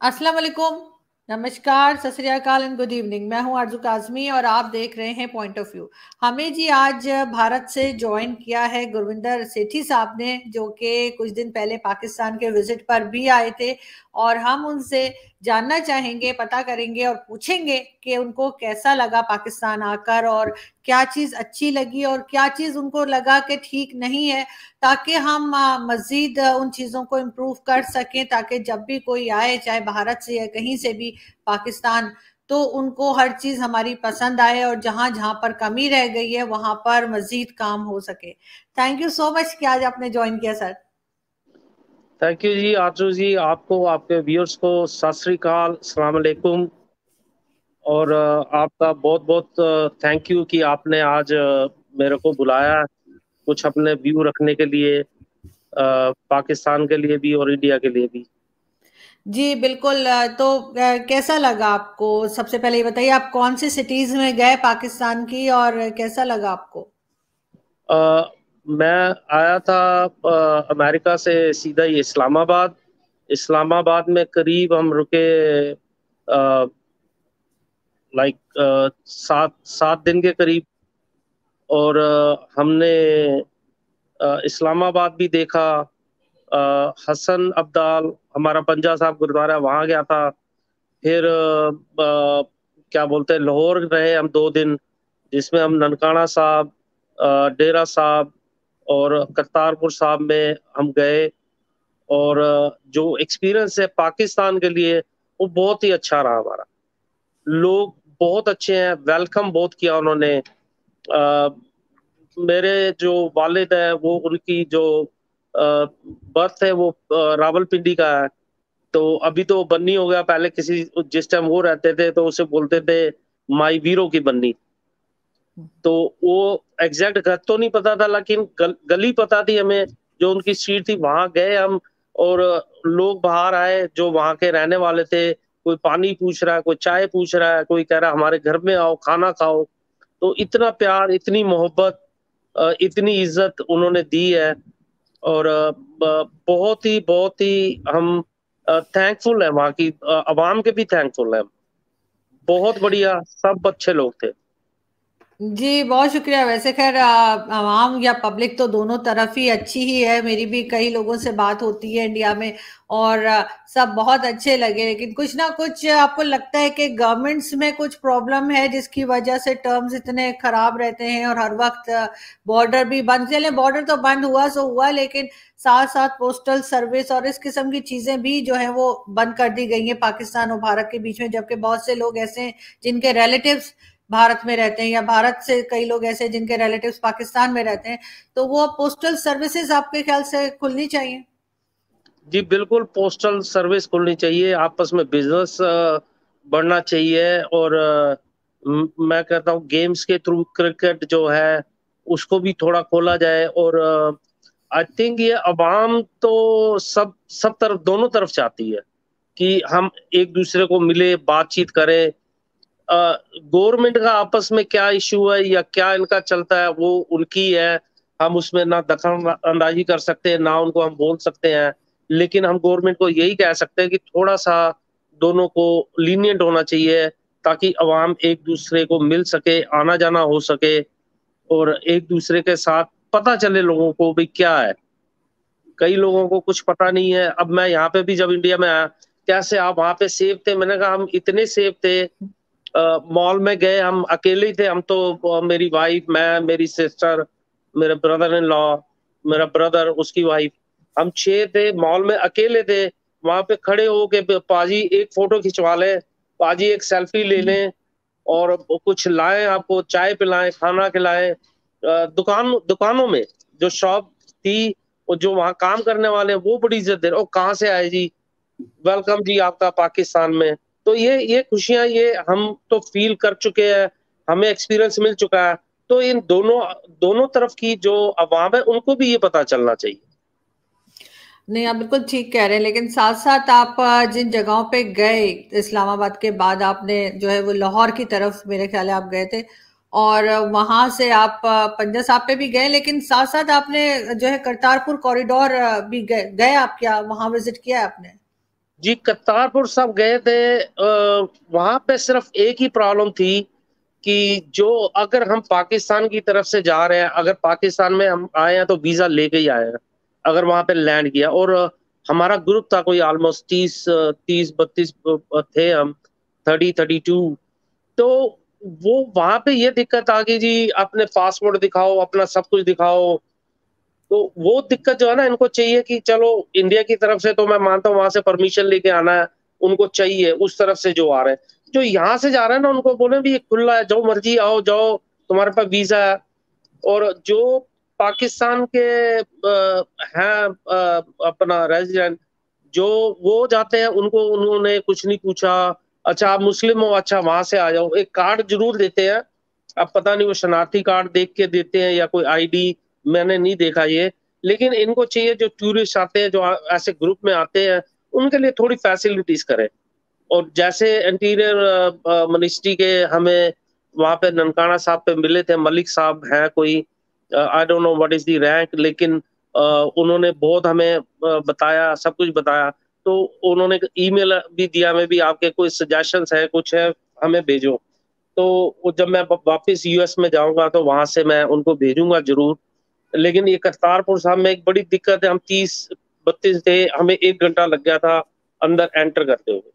अस्सलाम वालेकुम, नमस्कार, सत श्री अकाल एंड गुड इवनिंग। मैं हूं आरजू काजमी और आप देख रहे हैं पॉइंट ऑफ व्यू। हमें जी आज भारत से ज्वाइन किया है गुरविंदर सेठी साहब ने, जो कि कुछ दिन पहले पाकिस्तान के विजिट पर भी आए थे। और हम उनसे जानना चाहेंगे, पता करेंगे और पूछेंगे कि उनको कैसा लगा पाकिस्तान आकर, और क्या चीज़ अच्छी लगी और क्या चीज़ उनको लगा कि ठीक नहीं है, ताकि हम मजीद उन चीज़ों को इम्प्रूव कर सकें, ताकि जब भी कोई आए, चाहे भारत से या कहीं से भी पाकिस्तान, तो उनको हर चीज़ हमारी पसंद आए और जहां जहां पर कमी रह गई है वहां पर मजीद काम हो सके। थैंक यू सो मच कि आज आपने ज्वाइन किया सर। थैंक यू जी आजू जी, आपको, आपके व्यूअर्स को सत श्री अकाल, अस्सलाम वालेकुम। और आपका बहुत बहुत थैंक यू कि आपने आज मेरे को बुलाया कुछ अपने व्यू रखने के लिए, पाकिस्तान के लिए भी और इंडिया के लिए भी। जी बिल्कुल। तो कैसा लगा आपको? सबसे पहले ये बताइए, आप कौन सी सिटीज में गए पाकिस्तान की, और कैसा लगा आपको? अ, मैं आया था अमेरिका से सीधा ही इस्लामाबाद। इस्लामाबाद में करीब हम रुके लाइक 7 7 दिन के करीब। और हमने इस्लामाबाद भी देखा। हसन अब्दाल, हमारा पंजा साहब गुरुद्वारा, वहाँ गया था। फिर क्या बोलते हैं, लाहौर रहे हम 2 दिन, जिसमें हम ननकाना साहब, डेरा साहब और करतारपुर साहब में हम गए। और जो एक्सपीरियंस है पाकिस्तान के लिए, वो बहुत ही अच्छा रहा हमारा। लोग बहुत अच्छे हैं, वेलकम बहुत किया उन्होंने। मेरे जो वालिद है, वो उनकी जो बर्थ है वो रावलपिंडी का है। तो अभी तो बन्नी हो गया, पहले किसी जिस टाइम वो रहते थे तो उसे बोलते थे माई वीरो की बन्नी। तो वो एग्जैक्ट घर तो नहीं पता था, लेकिन गली पता थी हमें, जो उनकी स्ट्रीट थी, वहां गए हम। और लोग बाहर आए जो वहां के रहने वाले थे, कोई पानी पूछ रहा है, कोई चाय पूछ रहा है, कोई कह रहा है हमारे घर में आओ खाना खाओ। तो इतना प्यार, इतनी मोहब्बत, इतनी इज्जत उन्होंने दी है। और बहुत ही हम थैंकफुल है, वहाँ की आवाम के भी थैंकफुल है। बहुत बढ़िया, सब अच्छे लोग थे। जी बहुत शुक्रिया। वैसे खैर आवाम या पब्लिक तो दोनों तरफ ही अच्छी ही है। मेरी भी कई लोगों से बात होती है इंडिया में, और सब बहुत अच्छे लगे। लेकिन कुछ ना कुछ आपको लगता है कि गवर्नमेंट्स में कुछ प्रॉब्लम है, जिसकी वजह से टर्म्स इतने खराब रहते हैं, और हर वक्त बॉर्डर भी बंद, चले बॉर्डर तो बंद हुआ सो हुआ, लेकिन साथ साथ पोस्टल सर्विस और इस किस्म की चीजें भी जो है वो बंद कर दी गई हैं पाकिस्तान और भारत के बीच में। जबकि बहुत से लोग ऐसे हैं जिनके रिलेटिव्स भारत में रहते हैं, या भारत से कई लोग ऐसे जिनके रिलेटिव्स पाकिस्तान में रहते हैं, तो वो पोस्टल सर्विसेज आपके ख्याल से खुलनी चाहिए? जी बिल्कुल, पोस्टल सर्विस खुलनी चाहिए, आपस में बिजनेस बढ़ना चाहिए। और मैं कहता हूँ गेम्स के थ्रू क्रिकेट जो है उसको भी थोड़ा खोला जाए। और आई थिंक ये अवाम तो सब सब तरफ, दोनों तरफ चाहती है कि हम एक दूसरे को मिले, बातचीत करें। गवर्नमेंट का आपस में क्या इश्यू है या क्या इनका चलता है, वो उनकी है। हम उसमें ना दखल अंदाजी कर सकते हैं, ना उनको हम बोल सकते हैं। लेकिन हम गवर्नमेंट को यही कह सकते हैं कि थोड़ा सा दोनों को लीनियंट होना चाहिए, ताकि अवाम एक दूसरे को मिल सके, आना जाना हो सके, और एक दूसरे के साथ पता चले लोगों को भी क्या है। कई लोगों को कुछ पता नहीं है। अब मैं यहाँ पे भी जब इंडिया में आया, कैसे आप वहां पे सेफ थे, मैंने कहा हम इतने सेफ थे। मॉल में गए, हम अकेले ही थे, हम तो मेरी वाइफ, मैं, मेरी सिस्टर, मेरे ब्रदर इन लॉ, मेरा ब्रदर, उसकी वाइफ, हम 6 थे, मॉल में अकेले थे। वहां पे खड़े होके पाजी एक फोटो खिंचवा लें, पाजी एक सेल्फी ले लें, और कुछ लाएं, आपको चाय पिलाएं, खाना खिलाएं। दुकानों में जो शॉप थी, और जो वहां काम करने वाले हैं, वो बड़ी इज्जत दे रहे, ओ कहाँ से आए जी, वेलकम जी आपका पाकिस्तान में। तो ये खुशियां, ये हम तो फील कर चुके हैं, हमें एक्सपीरियंस मिल चुका है। तो इन दोनों दोनों तरफ की जो अवाम है, उनको भी ये पता चलना चाहिए। नहीं, आप बिल्कुल ठीक कह रहे हैं, लेकिन साथ साथ आप जिन जगहों पे गए, इस्लामाबाद के बाद आपने जो है वो लाहौर की तरफ मेरे ख्याल है आप गए थे, और वहां से आप पंजा साहब पे भी गए, लेकिन साथ साथ आपने जो है करतारपुर कॉरिडोर भी गए आप? क्या वहां विजिट किया है आपने? जी, करतारपुर साहब गए थे। वहाँ पे सिर्फ एक ही प्रॉब्लम थी कि जो अगर हम पाकिस्तान की तरफ से जा रहे हैं, अगर पाकिस्तान में हम आए हैं तो वीज़ा लेके ही आए हैं, अगर वहाँ पे लैंड किया। और हमारा ग्रुप था कोई ऑलमोस्ट 30-32 थे हम, 30-32। तो वो वहाँ पे ये दिक्कत आ गई जी, अपने पासपोर्ट दिखाओ, अपना सब कुछ दिखाओ। तो वो दिक्कत जो है ना, इनको चाहिए कि चलो इंडिया की तरफ से तो मैं मानता हूँ वहां से परमिशन लेके आना है, उनको चाहिए उस तरफ से जो आ रहे हैं। जो यहाँ से जा रहे हैं ना, उनको बोले भी ये खुला है, जो मर्जी आओ जाओ, तुम्हारे पास वीजा है। और जो पाकिस्तान के हैं अपना रेजिडेंट, जो वो जाते हैं, उनको उन्होंने कुछ नहीं पूछा। अच्छा आप मुस्लिम हो, अच्छा वहां से आ जाओ, एक कार्ड जरूर देते हैं। अब पता नहीं वो शनाख्ती कार्ड देख के देते हैं या कोई आईडी, मैंने नहीं देखा ये। लेकिन इनको चाहिए जो टूरिस्ट आते हैं, जो ऐसे ग्रुप में आते हैं, उनके लिए थोड़ी फैसिलिटीज करें। और जैसे इंटीरियर मिनिस्ट्री के हमें वहां पे ननकाना साहब पे मिले थे, मलिक साहब हैं कोई, I don't know what is the rank, लेकिन उन्होंने बहुत हमें बताया, सब कुछ बताया। तो उन्होंने ईमेल भी दिया, में भी आपके कोई सजेशंस है, कुछ है, हमें भेजो। तो वो जब मैं वापस यूएस में जाऊंगा तो वहां से मैं उनको भेजूंगा जरूर। लेकिन ये करतारपुर साहब में एक बड़ी दिक्कत है, हम 30-32 थे, हमें 1 घंटा लग गया था अंदर एंटर करते हुए।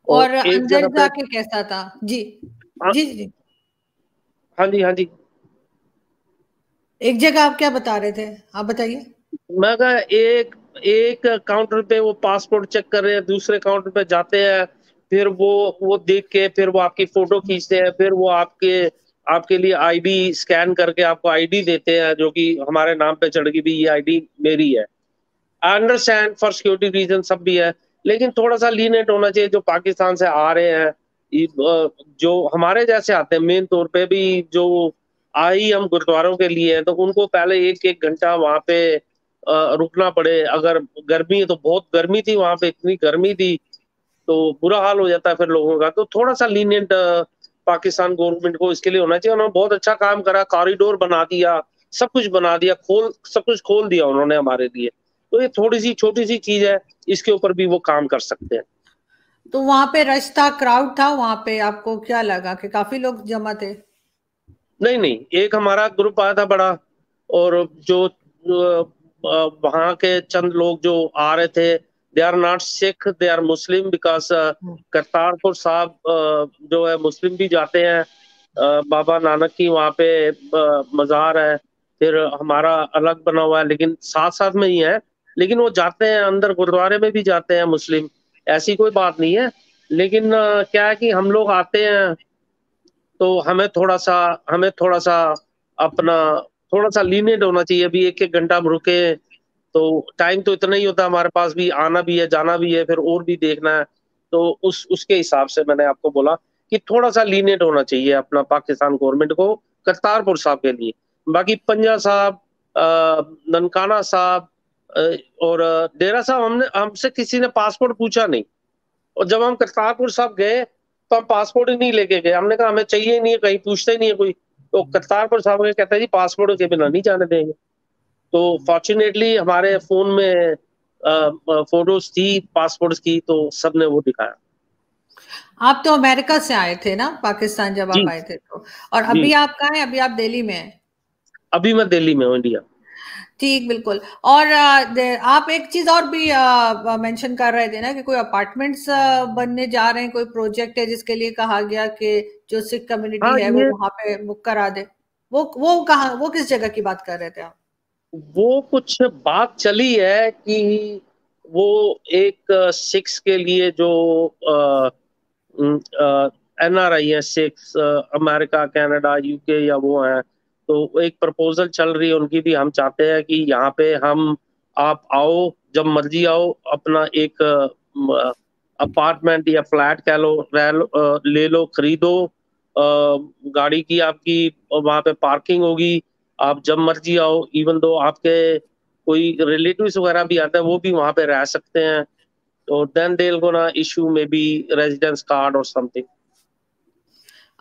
और और एक अंदर जगह पे, जाके कैसा था? जी, हाँ, जी, जी। हाँ जी, हाँ जी। एक जगह आप क्या बता रहे थे? आप बताइए। मैं कहा एक एक काउंटर पे वो पासपोर्ट चेक कर रहे हैं, दूसरे काउंटर पे जाते हैं, फिर वो देख के फिर वो आपकी फोटो खींचते हैं, फिर वो आपके आपके लिए आईडी स्कैन करके आपको आईडी देते हैं, जो कि हमारे नाम पे चढ़ गई भी ये आईडी मेरी है। I understand for security reason सब भी है, लेकिन थोड़ा सा लीनेट होना चाहिए। जो पाकिस्तान से आ रहे हैं, जो हमारे जैसे आते हैं, मेन तौर पे भी जो आई हम गुरुद्वारों के लिए हैं, तो उनको पहले 1-1 घंटा वहां पे रुकना पड़े। अगर गर्मी है तो बहुत गर्मी थी वहां पे, इतनी गर्मी थी, तो बुरा हाल हो जाता है फिर लोगों का। तो थोड़ा सा लीनियंट पाकिस्तान गवर्नमेंट को इसके लिए होना चाहिए। उन्होंने बहुत अच्छा काम करा, कॉरिडोर बना दिया, सब कुछ बना दिया, सब कुछ खोल दिया उन्होंने हमारे लिए। तो ये थोड़ी सी छोटी सी चीज है, इसके ऊपर भी वो काम कर सकते हैं। तो वहां पे रश था, क्राउड था वहां पे, आपको क्या लगा कि काफी लोग जमा थे? नहीं नहीं, एक हमारा ग्रुप आया था बड़ा, और जो वहाँ के चंद लोग जो आ रहे थे, they are not Sikh, they are Muslim, because hmm. Kartarpur Sahib जो है मुस्लिम भी जाते हैं। बाबा नानक की वहाँ पे मजार है, फिर हमारा अलग बना हुआ है, लेकिन साथ साथ में ही है। लेकिन वो जाते हैं अंदर, गुरुद्वारे में भी जाते हैं मुस्लिम, ऐसी कोई बात नहीं है। लेकिन क्या है कि हम लोग आते हैं, तो हमें थोड़ा सा अपना थोड़ा सा लीनियंट होना चाहिए। अभी 1-1 घंटा हम रुके, तो टाइम तो इतना ही होता है हमारे पास भी, आना भी है, जाना भी है, फिर और भी देखना है। तो उसके हिसाब से मैंने आपको बोला कि थोड़ा सा लीनियंट होना चाहिए अपना पाकिस्तान गवर्नमेंट को करतारपुर साहब के लिए। बाकी पंजा साहब, ननकाना साहब, अ, और डेरा साहब, हमने हमसे किसी ने पासपोर्ट पूछा नहीं। और जब हम करतारपुर साहब गए, तो हम पासपोर्ट ही नहीं लेके गए। हमने कहा हमें चाहिए ही नहीं है, कहीं पूछते ही नहीं है कोई। तो करतारपुर साहब के कहते हैं जी पासपोर्ट के बिना नहीं जाने देंगे। तो फॉर्चुनेटली हमारे फोन में फोटोज थी पासपोर्ट की, तो सबने वो दिखाया। आप तो अमेरिका से आए थे ना, पाकिस्तान जब आप जी, आए थे तो? और जी। अभी आप कहाँ हैं? अभी आप दिल्ली में हैं? अभी मैं दिल्ली में हूँ, इंडिया। ठीक, बिल्कुल। और आप एक चीज और भी मेंशन कर रहे थे ना कि कोई अपार्टमेंट्स बनने जा रहे हैं, कोई प्रोजेक्ट है जिसके लिए कहा गया कि जो सिख कम्युनिटी हाँ, है वो ये वहां पे बुक करा दे। वो कहाँ, वो किस जगह की बात कर रहे थे आप? वो कुछ बात चली है कि वो एक सिक्स के लिए जो एनआरआई है, सिक्स, अमेरिका, कनाडा, यूके या वो है, तो एक प्रपोजल चल रही है उनकी भी। हम चाहते हैं कि यहाँ पे हम, आप आओ, जब मर्जी आओ, अपना एक अपार्टमेंट या फ्लैट कह लो, ले लो, खरीदो। गाड़ी की आपकी वहां पे पार्किंग होगी, आप जब मर्जी आओ। इवन दो आपके कोई रिलेटिव्स वगैरह भी आते हैं, वो भी वहां पे रह सकते हैं। तो then they will gonna issue may be residence card और समथिंग।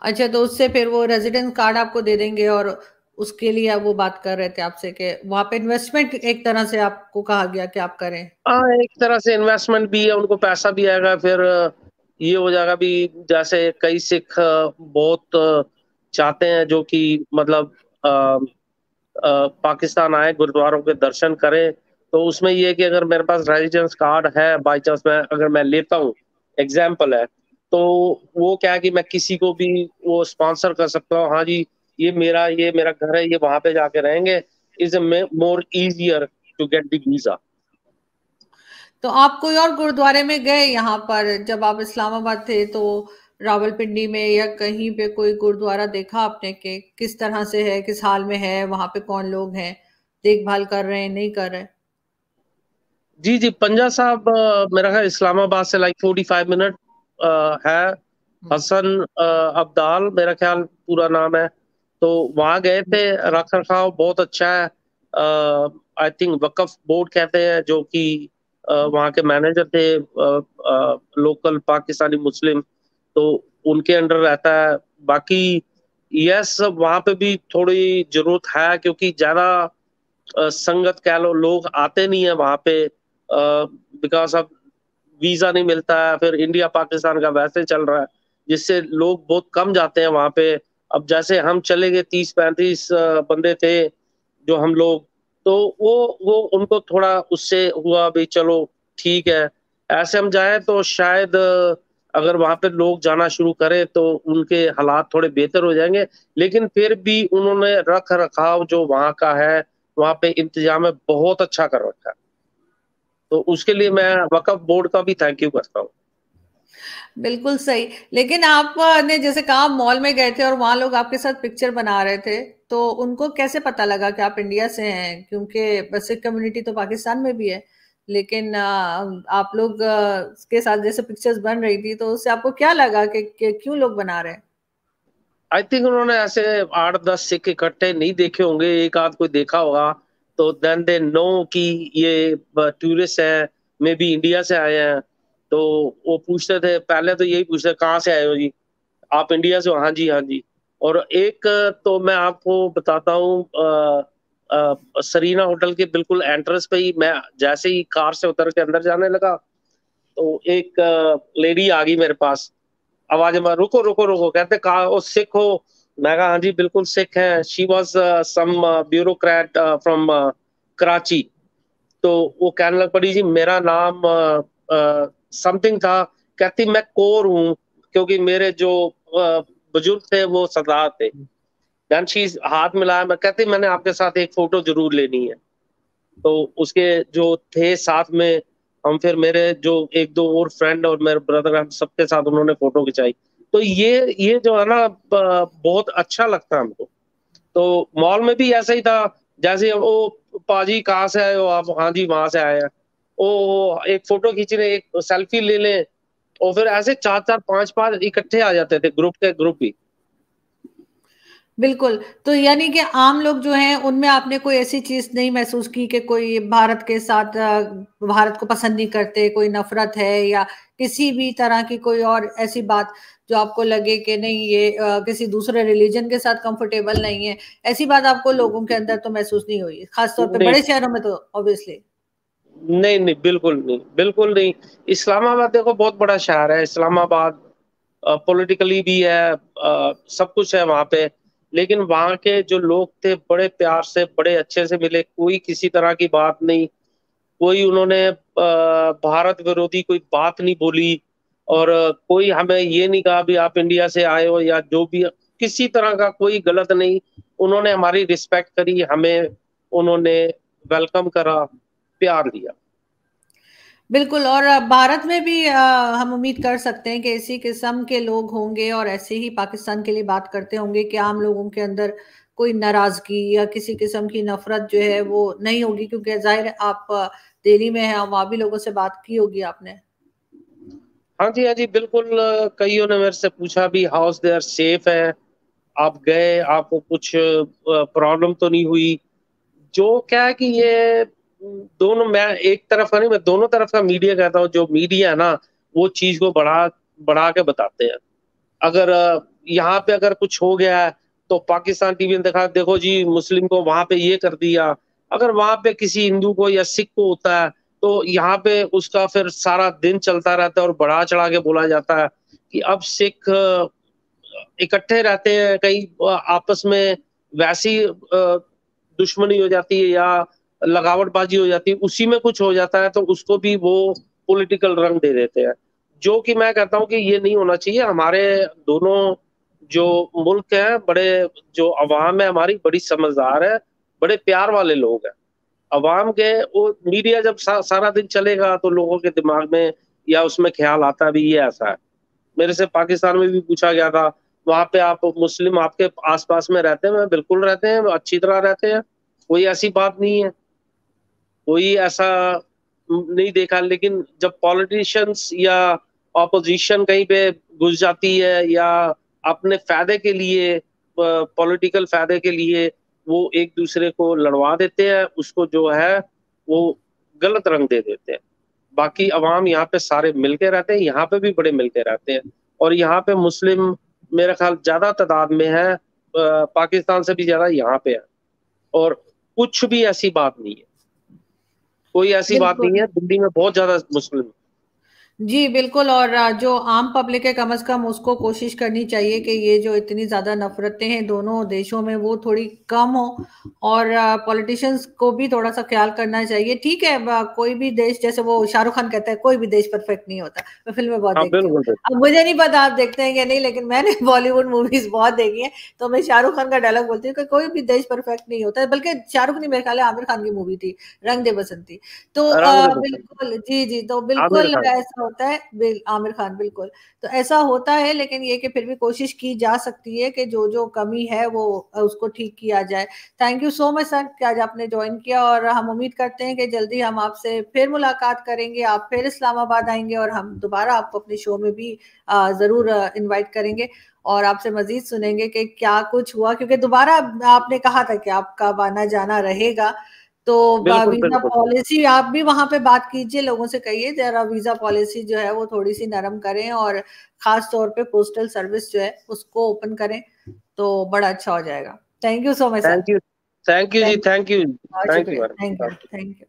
अच्छा, तो उससे फिर वो रेजिडेंस कार्ड आपको दे देंगे और उसके लिए वो बात कर रहे थे आपसे कि वहां पे इन्वेस्टमेंट एक तरह से आपको कहा गया कि आप करें। हाँ, एक तरह से इन्वेस्टमेंट भी है, उनको पैसा भी आएगा, फिर ये हो जाएगा भी। जैसे कई सिख बहुत चाहते हैं जो कि मतलब अ, पाकिस्तान आए, गुरुद्वारों के दर्शन करें। तो उसमें ये है कि अगर मेरे पास रेजिडेंस कार्ड है, बाई चांस मैं अगर मैं लेता हूँ, एग्जाम्पल है, तो वो क्या है कि मैं किसी को भी वो स्पॉन्सर कर सकता हूँ। हाँ जी, ये मेरा घर है, ये वहां पे जाके रहेंगे। Is more easier to get the visa. तो आप कोई और गुरुद्वारे में गए यहाँ पर जब आप इस्लामाबाद थे तो, रावलपिंडी में या कहीं पे कोई गुरुद्वारा देखा आपने कि किस तरह से है, किस हाल में है, वहां पे कौन लोग हैं, देखभाल कर रहे हैं नहीं कर रहे? जी जी, पंजा साहब मेरा ख्याल इस्लामाबाद से लाइक 45 मिनट है। हम्म। हसन अब्दाल मेरा ख्याल पूरा नाम है। तो वहां गए थे। रख रखाव बहुत अच्छा है। आई थिंक वक्फ बोर्ड कहते हैं, जो कि वहाँ के मैनेजर थे, लोकल पाकिस्तानी मुस्लिम, तो उनके अंडर रहता है। बाकी यस, वहां पे भी थोड़ी जरूरत है, क्योंकि ज्यादा संगत कह लो, लोग आते नहीं है वहां पे, बिकॉज ऑफ वीजा नहीं मिलता है। फिर इंडिया पाकिस्तान का वैसे चल रहा है, जिससे लोग बहुत कम जाते हैं वहां पे। अब जैसे हम चले गए, 30-35 बंदे थे जो हम लोग, तो वो उनको थोड़ा उससे हुआ भी, चलो ठीक है। ऐसे हम जाए तो शायद अगर वहां पे लोग जाना शुरू करें तो उनके हालात थोड़े बेहतर हो जाएंगे। लेकिन फिर भी उन्होंने रख रखाव जो वहां का है, वहां पे इंतजाम है, बहुत अच्छा कर रखा है। तो उसके लिए मैं वक्फ बोर्ड का भी थैंक यू करता हूँ। बिल्कुल सही। लेकिन आपने जैसे कहा आप मॉल में गए थे और वहां लोग आपके साथ पिक्चर बना रहे थे, तो उनको कैसे पता लगा कि आप इंडिया से हैं? क्योंकि सिख कम्युनिटी तो पाकिस्तान में भी है, लेकिन आप लोग के साथ जैसे पिक्चर्स बन रही थी तो उससे आपको क्या लगा कि क्यों लोग बना रहे हैं? आई थिंक उन्होंने ऐसे 8-10 सिक्के इकट्ठे नहीं देखे होंगे, एक आध कोई देखा होगा। तो देन दे नो कि ये टूरिस्ट है, मे बी इंडिया से आए हैं। तो वो पूछते थे, पहले तो यही पूछते, कहाँ से आए हो जी? आप इंडिया से हो? हाँ जी, हाँ जी। और एक तो मैं आपको बताता हूँ, सरीना होटल के बिल्कुल एंट्रेंस पे ही मैं जैसे ही कार से उतर के अंदर जाने लगा, तो एक लेडी आ गई मेरे पास, आवाज में, रुको रुको रुको, कहते कहा वो सिख हो? मैं कहा हाँ जी बिल्कुल सिख है। She was some bureaucrat from Karachi. तो वो कहने लग पड़ी, जी मेरा नाम समथिंग था। कहती मैं कौर हूँ, क्योंकि मेरे जो बुजुर्ग थे वो सरदार थे। देन शी हाथ मिलाया, मैं कहती मैंने आपके साथ एक फोटो जरूर लेनी है। तो उसके जो थे साथ में, हम फिर मेरे जो एक दो और फ्रेंड और मेरे ब्रदर, हम सबके साथ उन्होंने फोटो खिंचाई। तो ये जो है ना, बहुत अच्छा लगता है हमको। तो मॉल में भी ऐसा ही था। जैसे वो पाजी कहाँ से आए हो आप? हाँ जी वहां से आए हैं। ओ एक फोटो खींचने, एक सेल्फी ले लें, और फिर ऐसे चार चार पांच पांच इकट्ठे आ जाते थे, ग्रुप के ग्रुप भी। बिल्कुल। तो यानी कि आम लोग जो हैं उनमें आपने कोई ऐसी चीज नहीं महसूस की कि कोई भारत के साथ भारत को पसंद नहीं करते, कोई नफरत है या किसी भी तरह की कोई और ऐसी बात जो आपको लगे कि नहीं ये किसी दूसरे रिलीजन के साथ कंफर्टेबल नहीं है, ऐसी बात आपको लोगों के अंदर तो महसूस नहीं हुई, खासतौर पे नहीं बड़े शहरों में तो ऑब्वियसली। नहीं नहीं, बिल्कुल नहीं, बिल्कुल नहीं। इस्लामाबाद देखो बहुत बड़ा शहर है इस्लामाबाद, पॉलिटिकली भी है, सब कुछ है वहां पे। लेकिन वहां के जो लोग थे, बड़े प्यार से, बड़े अच्छे से मिले, कोई किसी तरह की बात नहीं। कोई उन्होंने भारत विरोधी कोई बात नहीं बोली। और कोई हमें ये नहीं कहा भी आप इंडिया से आए हो या जो भी, किसी तरह का कोई गलत नहीं। उन्होंने हमारी रिस्पेक्ट करी, हमें उन्होंने वेलकम करा, प्यार दिया। बिल्कुल। और भारत में भी हम उम्मीद कर सकते हैं कि इसी किस्म के लोग होंगे और ऐसे ही पाकिस्तान के लिए बात करते होंगे कि आम लोगों के अंदर कोई नाराजगी या किसी किस्म की नफरत जो है वो नहीं होगी, क्योंकि जाहिर है आप दिल्ली में हैं, वहां भी लोगों से बात की होगी आपने। हाँ जी, हाँ जी, बिल्कुल। कईयों ने मेरे से पूछा भी, हाउस देयर सेफ है? आप गए, आपको कुछ प्रॉब्लम तो नहीं हुई? जो क्या है कि ये दोनों, मैं एक तरफ का नहीं, मैं दोनों तरफ का मीडिया कहता हूँ। जो मीडिया है ना, वो चीज को बढ़ा बढ़ा के बताते हैं। अगर यहाँ पे अगर कुछ हो गया है, तो पाकिस्तान टीवी ने देखा, देखो जी मुस्लिम को वहां पे ये कर दिया। अगर वहां पे किसी हिंदू को या सिख को होता है तो यहाँ पे उसका फिर सारा दिन चलता रहता है और बढ़ा चढ़ा के बोला जाता है कि अब सिख इकट्ठे रहते हैं, कहीं आपस में वैसी दुश्मनी हो जाती है या लगावटबाजी हो जाती है, उसी में कुछ हो जाता है तो उसको भी वो पॉलिटिकल रंग दे देते हैं, जो कि मैं कहता हूँ कि ये नहीं होना चाहिए। हमारे दोनों जो मुल्क हैं, बड़े जो अवाम है हमारी बड़ी समझदार है, बड़े प्यार वाले लोग हैं। अवाम के वो मीडिया जब सारा दिन चलेगा तो लोगों के दिमाग में या उसमें ख्याल आता भी ये ऐसा है। मेरे से पाकिस्तान में भी पूछा गया था, वहां पे आप मुस्लिम आपके आसपास में रहते हैं? मैं बिल्कुल रहते हैं, अच्छी तरह रहते हैं, कोई ऐसी बात नहीं है, कोई ऐसा नहीं देखा। लेकिन जब पॉलिटिशियंस या ऑपोजिशन कहीं पे घुस जाती है या अपने फायदे के लिए, पॉलिटिकल फायदे के लिए वो एक दूसरे को लड़वा देते हैं, उसको जो है वो गलत रंग दे देते हैं। बाकी अवाम यहाँ पे सारे मिलके रहते हैं, यहाँ पे भी बड़े मिलके रहते हैं, और यहाँ पे मुस्लिम मेरा ख्याल ज्यादा तादाद में है, पाकिस्तान से भी ज्यादा यहाँ पे है। और कुछ भी ऐसी बात नहीं है, कोई ऐसी बात नहीं बिल्कुल। है, दिल्ली में बहुत ज्यादा मुस्लिम। जी बिल्कुल। और जो आम पब्लिक है कम से कम उसको कोशिश करनी चाहिए कि ये जो इतनी ज्यादा नफरतें हैं दोनों देशों में वो थोड़ी कम हो, और पॉलिटिशियंस को भी थोड़ा सा ख्याल करना चाहिए। ठीक है, कोई भी देश, जैसे वो शाहरुख खान कहता है कोई भी देश परफेक्ट नहीं होता, मैं फिल्में बहुत हाँ देखती हूँ। बिल्कुल बिल्कुल। अब मुझे नहीं पता आप देखते हैं या नहीं, लेकिन मैंने बॉलीवुड मूवीज बहुत देखी है, तो मैं शाहरुख खान का डायलॉग बोलती हूँ कि कोई भी देश परफेक्ट नहीं होता। बल्कि शाहरुख नहीं, मेरे ख्याल है आमिर खान की मूवी थी रंग दे बसंती। तो रंग दे बसंत, बिल्कुल, जी जी, तो आमिर बिल्कुल खान। ऐसा होता है। आमिर खान, बिल्कुल। तो ऐसा होता है, लेकिन ये कि फिर भी कोशिश की जा सकती है कि जो जो कमी है वो उसको ठीक किया जाए। Thank you so much sir कि आज आपने ज्वाइन किया, और हम उम्मीद करते हैं कि जल्दी हम आपसे फिर मुलाकात करेंगे, आप फिर इस्लामाबाद आएंगे और हम दोबारा आपको अपने शो में भी जरूर इनवाइट करेंगे, और आपसे मजीद सुनेंगे कि क्या कुछ हुआ, क्योंकि दोबारा आपने कहा था कि आपका आना जाना रहेगा। तो बिल्कुल वीजा बिल्कुल। पॉलिसी आप भी वहां पे बात कीजिए, लोगों से कहिए जरा वीजा पॉलिसी जो है वो थोड़ी सी नरम करें, और खास तौर पे पोस्टल सर्विस जो है उसको ओपन करें, तो बड़ा अच्छा हो जाएगा। Thank you so much sir. Thank you, thank you जी, थैंक यू। थैंक यू, बहुत थैंक यू शुक्रिया। Thank you. Madam. Thank you.